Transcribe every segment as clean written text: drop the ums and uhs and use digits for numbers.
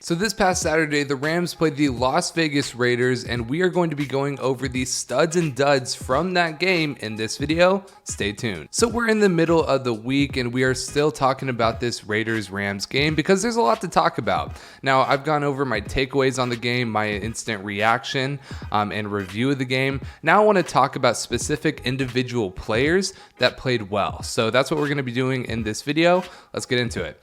So this past Saturday, the Rams played the Las Vegas Raiders, and we are going to be going over the studs and duds from that game in this video. Stay tuned. So we're in the middle of the week, and we are still talking about this Raiders-Rams game because there's a lot to talk about. Now, I've gone over my takeaways on the game, my instant reaction, and review of the game. Now I want to talk about specific individual players that played well. So that's what we're going to be doing in this video. Let's get into it.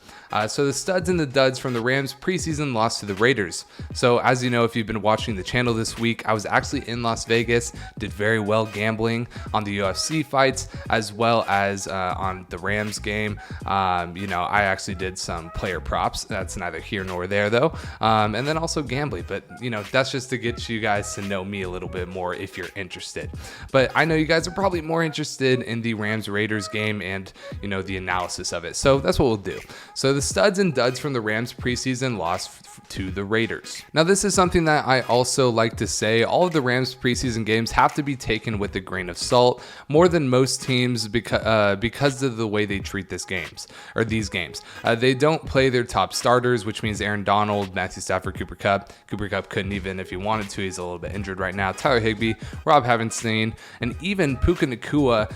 So the studs and the duds from the Rams preseason loss to the Raiders. So as you know, if you've been watching the channel this week, I was actually in Las Vegas, did very well gambling on the UFC fights as well as on the Rams game. I actually did some player props. That's neither here nor there though. And then also gambling, but that's just to get you guys to know me a little bit more if you're interested. But I know you guys are probably more interested in the Rams Raiders game and the analysis of it. So that's what we'll do. So the studs and duds from the Rams preseason loss to the Raiders. Now this is something that I also like to say. All of the Rams preseason games have to be taken with a grain of salt, more than most teams because of the way they treat these games. They don't play their top starters, which means Aaron Donald, Matthew Stafford, Cooper Kupp. Cooper Kupp couldn't even if he wanted to. He's a little bit injured right now. Tyler Higbee, Rob Havenstein, and even Puka Nacua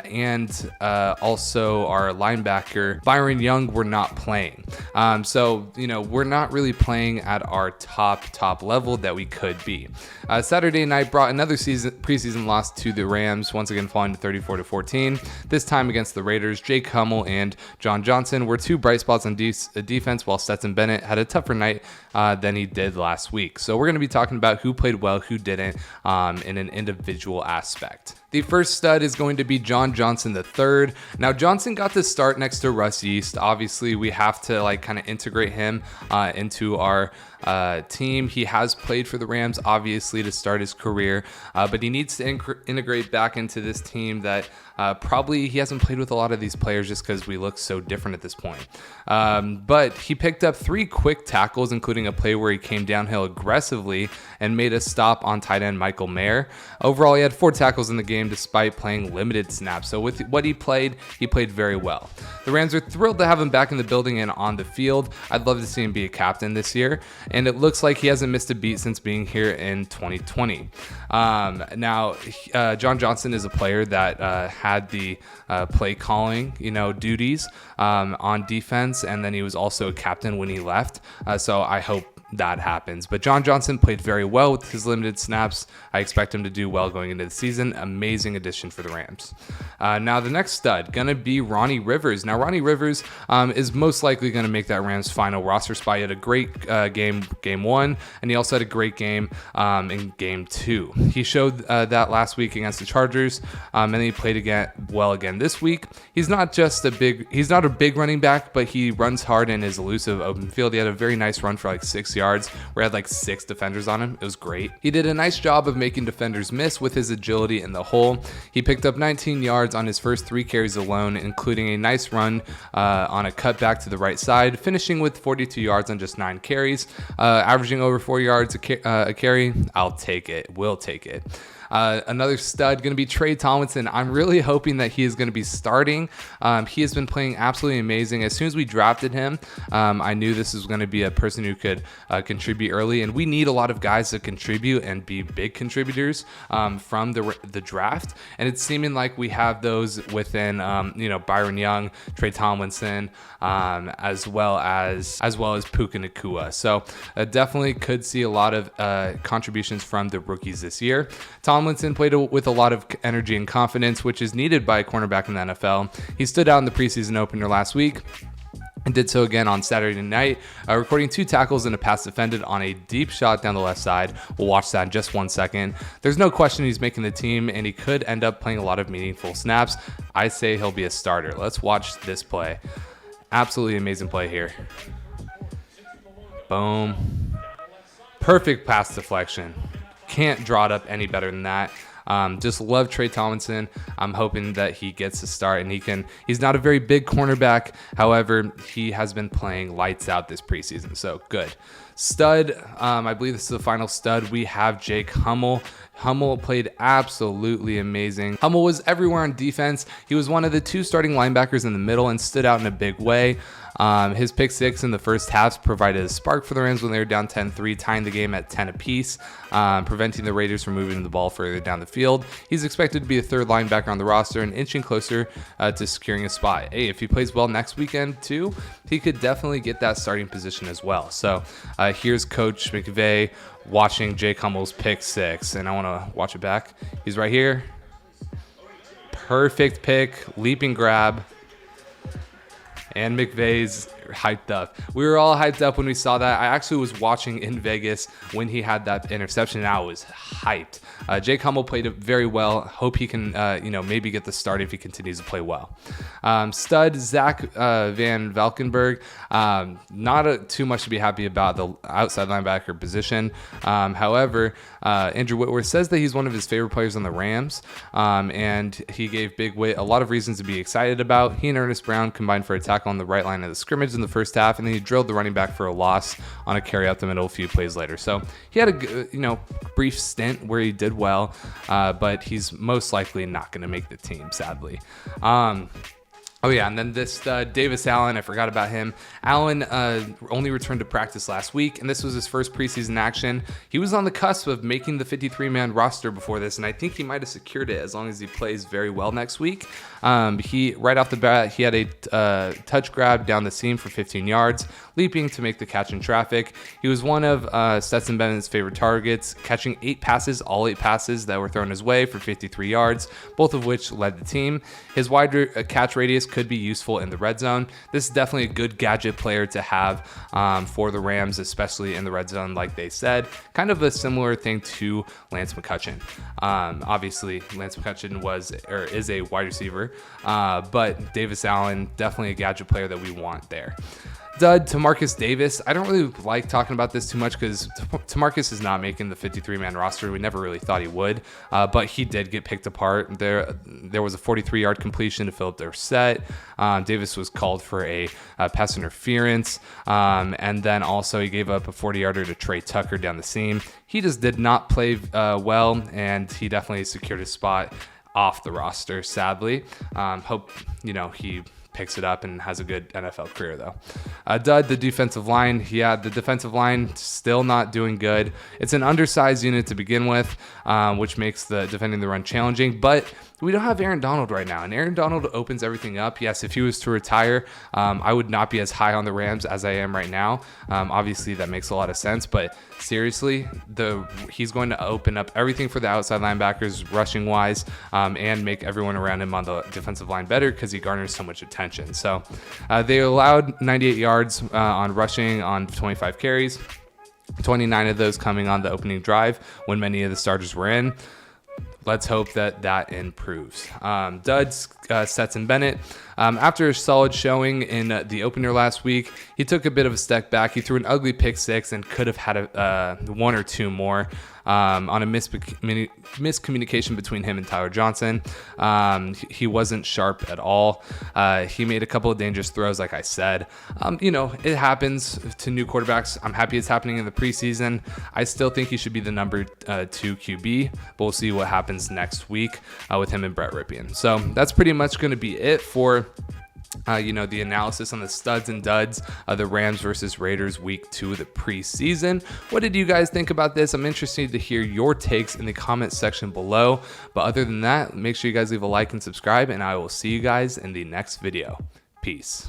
and also our linebacker Byron Young were not playing. We're not really playing at our top level that we could be. Saturday night brought another preseason loss to the Rams, once again falling to 34-14. This time against the Raiders. Jake Hummel and John Johnson were two bright spots on defense, while Stetson Bennett had a tougher night than he did last week. So we're going to be talking about who played well, who didn't, in an individual aspect. The first stud is going to be John Johnson III. Now, Johnson got the start next to Russ Yeast. Obviously, we have to kind of integrate him into our team. He has played for the Rams, obviously, to start his career, but he needs to integrate back into this team that probably he hasn't played with a lot of these players just because we look so different at this point. But he picked up 3 quick tackles, including a play where he came downhill aggressively and made a stop on tight end Michael Mayer. Overall, he had 4 tackles in the game despite playing limited snaps. So with what he played very well. The Rams are thrilled to have him back in the building and on the field. I'd love to see him be a captain this year, and it looks like he hasn't missed a beat since being here in 2020. John Johnson is a player that had the play calling, duties on defense, and then he was also a captain when he left. So I hope that happens. But John Johnson played very well with his limited snaps. I expect him to do well going into the season. Amazing addition for the Rams. Now the next stud gonna be Ronnie Rivers. Now Ronnie Rivers is most likely gonna make that Rams final roster spot. He had a great game 1, and he also had a great game in game 2. He showed that last week against the Chargers, and then he played again this week. He's not a big running back, but he runs hard and is elusive open field. He had a very nice run for 6 yards where he had 6 defenders on him. It was great. He did a nice job of making defenders miss with his agility in the hole. He picked up 19 yards on his first 3 carries alone, including a nice run on a cutback to the right side, finishing with 42 yards on just 9 carries, averaging over 4 yards a carry. I'll take it. We'll take it. Another stud going to be Trey Tomlinson. I'm really hoping that he is going to be starting. He has been playing absolutely amazing. As soon as we drafted him, I knew this was going to be a person who could contribute early, and we need a lot of guys to contribute and be big contributors from the draft. And it's seeming like we have those within Byron Young, Trey Tomlinson, as well as Puka Nacua. So definitely could see a lot of contributions from the rookies this year. Tomlinson played with a lot of energy and confidence, which is needed by a cornerback in the NFL. He stood out in the preseason opener last week and did so again on Saturday night, recording 2 tackles and a pass defended on a deep shot down the left side. We'll watch that in just 1 second. There's no question he's making the team, and he could end up playing a lot of meaningful snaps. I say he'll be a starter. Let's watch this play. Absolutely amazing play here. Boom. Perfect pass deflection. Can't draw it up any better than that. Just love Trey Tomlinson. I'm hoping that he gets a start, and he's not a very big cornerback. However, he has been playing lights out this preseason, so good. Stud, I believe this is the final stud. We have Jake Hummel. Hummel played absolutely amazing. Hummel was everywhere on defense. He was one of the 2 starting linebackers in the middle and stood out in a big way. His pick six in the first half provided a spark for the Rams when they were down 10-3, tying the game at 10 apiece, preventing the Raiders from moving the ball further down the field. He's expected to be a third linebacker on the roster and inching closer to securing a spot. Hey, if he plays well next weekend too, he could definitely get that starting position as well. So here's Coach McVay watching Jake Hummel's pick six, and I want to watch it back. He's right here. Perfect pick, leaping grab, and McVay's hyped up. We were all hyped up when we saw that. I actually was watching in Vegas when he had that interception, and I was hyped. Jake Hummel played it very well. Hope he can, maybe get the start if he continues to play well. Stud Zach Van Valkenburg, not too much to be happy about the outside linebacker position. However, Andrew Whitworth says that he's one of his favorite players on the Rams, and he gave Big Whit a lot of reasons to be excited about. He and Ernest Brown combined for a tackle on the right line of the scrimmage in the first half, and then he drilled the running back for a loss on a carry out the middle a few plays later. So he had a brief stint where he did well, but he's most likely not going to make the team, sadly. Oh yeah, and then this Davis Allen, I forgot about him. Allen only returned to practice last week, and this was his first preseason action. He was on the cusp of making the 53-man roster before this, and I think he might have secured it as long as he plays very well next week. He right off the bat, he had a touch grab down the seam for 15 yards, leaping to make the catch in traffic. He was one of Stetson Bennett's favorite targets, catching all 8 passes that were thrown his way for 53 yards, both of which led the team. His wide catch radius could be useful in the red zone. This is definitely a good gadget player to have for the Rams, especially in the red zone, like they said. Kind of a similar thing to Lance McCutcheon. Obviously, Lance McCutcheon is a wide receiver, but Davis Allen, definitely a gadget player that we want there. Dud, Tamarcus Davis. I don't really like talking about this too much because Tamarcus is not making the 53-man roster. We never really thought he would, but he did get picked apart. There was a 43-yard completion to Philip Dorsett. Davis was called for a pass interference, and then also he gave up a 40-yarder to Trey Tucker down the seam. He just did not play well, and he definitely secured his spot off the roster, sadly. Hope he picks it up and has a good NFL career, though. Dud, the defensive line. Yeah, the defensive line still not doing good. It's an undersized unit to begin with, which makes the defending the run challenging, but we don't have Aaron Donald right now, and Aaron Donald opens everything up. Yes, if he was to retire, I would not be as high on the Rams as I am right now. Obviously, that makes a lot of sense, but seriously, he's going to open up everything for the outside linebackers, rushing-wise, and make everyone around him on the defensive line better because he garners so much attention. So they allowed 98 yards on rushing on 25 carries, 29 of those coming on the opening drive when many of the starters were in. Let's hope that improves. Duds, Stetson Bennett. After a solid showing in the opener last week, he took a bit of a step back. He threw an ugly pick six and could have had one or two more on a miscommunication between him and Tyler Johnson. He wasn't sharp at all. He made a couple of dangerous throws, like I said. It happens to new quarterbacks. I'm happy it's happening in the preseason. I still think he should be the number 2 QB, but we'll see what happens next week with him and Brett Ripien. So that's pretty much going to be it for the analysis on the studs and duds of the Rams versus Raiders week 2 of the preseason. What did you guys think about this? I'm interested to hear your takes in the comments section below. But other than that, make sure you guys leave a like and subscribe, and I will see you guys in the next video. Peace.